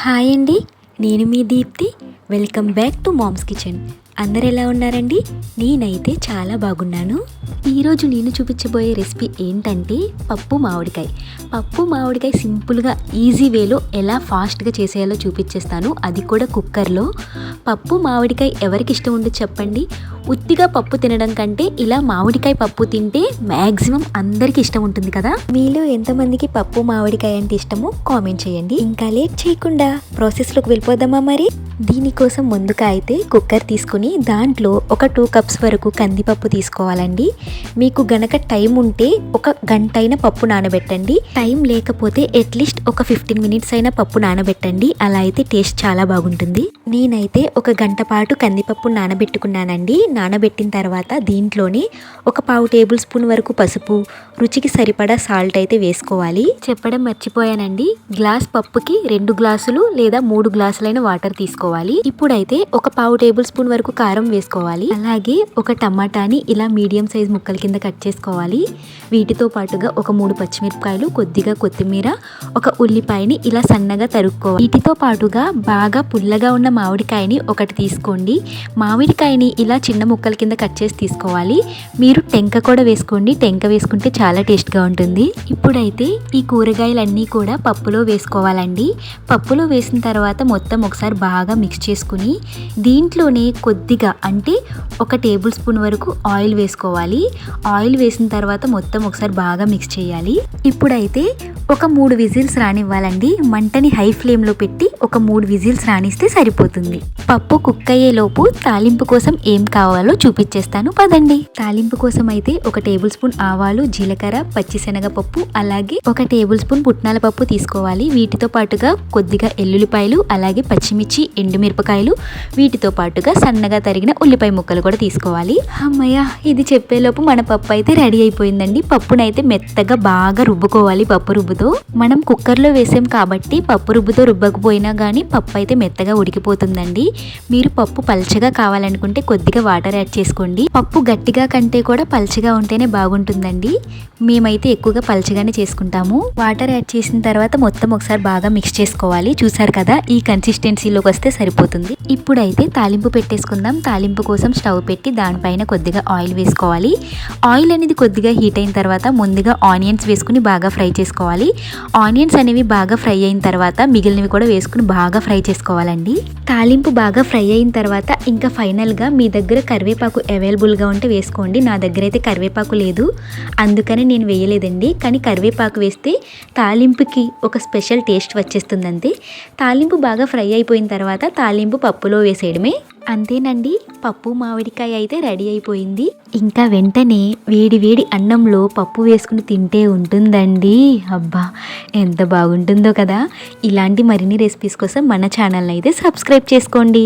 Hi అండి, నేను మీ Deepthi. Welcome back to Mom's Kitchen. అందరు ఎలా ఉన్నారండి? నేనైతే చాలా బాగున్నాను. ఈరోజు నేను చూపించబోయే రెసిపీ ఏంటంటే పప్పు మామిడికాయ సింపుల్గా ఈజీ వేలో ఎలా ఫాస్ట్గా చేసేయాలో చూపించేస్తాను. అది కూడా కుక్కర్లో. పప్పు మామిడికాయ ఎవరికి ఇష్టం ఉండదు చెప్పండి? ఉత్తిగా పప్పు తినడం కంటే ఇలా మామిడికాయ పప్పు తింటే మ్యాక్సిమం అందరికీ ఇష్టం ఉంటుంది కదా. మీలో ఎంతమందికి పప్పు మామిడికాయ అంటే ఇష్టమో కామెంట్ చేయండి. ఇంకా లేట్ చేయకుండా ప్రాసెస్లోకి వెళ్ళిపోదామా మరి? దీనికోసం ముందుగా అయితే కుక్కర్ తీసుకుని దాంట్లో ఒక 2 కప్స్ వరకు కందిపప్పు తీసుకోవాలండి. మీకు గనక టైం ఉంటే ఒక గంట అయినా పప్పు నానబెట్టండి. టైం లేకపోతే అట్లీస్ట్ ఒక 15 మినిట్స్ అయినా పప్పు నానబెట్టండి. అలా అయితే టేస్ట్ చాలా బాగుంటుంది. నేనైతే ఒక గంట పాటు కందిపప్పు నానబెట్టుకున్నానండి. నానబెట్టిన తర్వాత దీంట్లోనే ఒక 1/2 టేబుల్ స్పూన్ వరకు పసుపు, రుచికి సరిపడా సాల్ట్ అయితే వేసుకోవాలి. చెప్పడం మర్చిపోయానండి, గ్లాస్ పప్పుకి 2 గ్లాసులు లేదా 3 గ్లాసులైన వాటర్ తీసుకోవాలి. ఇప్పుడైతే ఒక 1/2 టేబుల్ స్పూన్ వరకు కారం వేసుకోవాలి. అలాగే ఒక టమాటాని ఇలా మీడియం సైజ్ ముక్కల కింద కట్ చేసుకోవాలి. వీటితో పాటుగా ఒక 3 పచ్చిమిరపకాయలు, కొద్దిగా కొత్తిమీర, ఒక ఉల్లిపాయని ఇలా సన్నగా తరుక్కోవాలి. వీటితో పాటుగా బాగా పుల్లగా ఉన్న మామిడికాయని ఒకటి తీసుకోండి. మామిడికాయని ఇలా చిన్న ముక్కల కింద కట్ చేసి తీసుకోవాలి. మీరు టెంక కూడా వేసుకోండి. టెంక వేసుకుంటే చాలా టేస్ట్గా ఉంటుంది. ఇప్పుడైతే ఈ కూరగాయలన్నీ కూడా పప్పులో వేసుకోవాలండి. పప్పులో వేసిన తర్వాత మొత్తం ఒకసారి బాగా మిక్స్ చేసుకుని దీంట్లోనే కొద్దిగా అంటే 1 టేబుల్ స్పూన్ వరకు ఆయిల్ వేసుకోవాలి. ఆయిల్ వేసిన తర్వాత మొత్తం ఒకసారి బాగా మిక్స్ చేయాలి. ఇప్పుడైతే ఒక 3 విజిల్స్ రానివ్వాలండి. మంటని హై ఫ్లేమ్లో పెట్టి ఒక 3 విజిల్స్ రానిస్తే సరిపోతుంది. పప్పు కుక్ అయ్యేలోపు తాలింపు కోసం ఏం కావాలో చూపించేస్తాను పదండి. తాలింపు కోసం అయితే 1 టేబుల్ స్పూన్ ఆవాలు, జీలకర్ర, పచ్చిశనగపప్పు, అలాగే 1 టేబుల్ స్పూన్ పుట్నాల పప్పు తీసుకోవాలి. వీటితో పాటుగా కొద్దిగా ఎల్లుల్లిపాయలు, అలాగే పచ్చిమిర్చి, ఎండుమిరపకాయలు, వీటితో పాటుగా సన్నగా తరిగిన ఉల్లిపాయ ముక్కలు కూడా తీసుకోవాలి. అమ్మయ్య, ఇది చెప్పేలోపు మన పప్పు అయితే రెడీ అయిపోయిందండి. పప్పునైతే మెత్తగా బాగా రుబ్బుకోవాలి. పప్పు రుబ్బుతో మనం కుక్కర్లో వేసాం కాబట్టి పప్పు రుబ్బుతో రుబ్బకపోయినా కానీ పప్పు అయితే మెత్తగా ఉడికిపోతుందండి. మీరు పప్పు పల్చగా కావాలనుకుంటే కొద్దిగా వాటర్ యాడ్ చేసుకోండి. పప్పు గట్టిగా కంటే కూడా పల్చగా ఉంటేనే బాగుంటుందండి. మేమైతే ఎక్కువగా పల్చగానే చేసుకుంటాము. వాటర్ యాడ్ చేసిన తర్వాత మొత్తం ఒకసారి బాగా మిక్స్ చేసుకోవాలి. చూసారు కదా, ఈ కన్సిస్టెన్సీలోకి వస్తే సరిపోతుంది. ఇప్పుడైతే తాలింపు పెట్టేసుకుందాం. తాలింపు కోసం స్టవ్ పెట్టి దానిపైన కొద్దిగా ఆయిల్ వేసుకోవాలి. ఆయిల్ అనేది కొద్దిగా హీట్ అయిన తర్వాత ముందుగా ఆనియన్స్ వేసుకుని బాగా ఫ్రై చేసుకోవాలి. ఆనియన్స్ అనేవి బాగా ఫ్రై అయిన తర్వాత మిగిలినవి కూడా వేసుకుని బాగా ఫ్రై చేసుకోవాలండి. తాలింపు బాగా ఫ్రై అయిన తర్వాత ఇంకా ఫైనల్గా మీ దగ్గర కరివేపాకు అవైలబుల్గా ఉంటే వేసుకోండి. నా దగ్గర అయితే కరివేపాకు లేదు, అందుకని నేను వేయలేదండి. కానీ కరివేపాకు వేస్తే తాలింపుకి ఒక స్పెషల్ టేస్ట్ వచ్చేస్తుంది అంతే. తాలింపు బాగా ఫ్రై అయిపోయిన తర్వాత తాలింపు పప్పులో వేసేయడమే. అంతేనండి, పప్పు మామిడికాయ అయితే రెడీ అయిపోయింది. ఇంకా వెంటనే వేడి వేడి అన్నంలో పప్పు వేసుకుని తింటే ఉంటుందండి. అబ్బా, ఎంత బాగుంటుందో కదా. ఇలాంటి మరిన్ని రెసిపీస్ కోసం మన ఛానల్ని అయితే సబ్స్క్రైబ్ చేసుకోండి.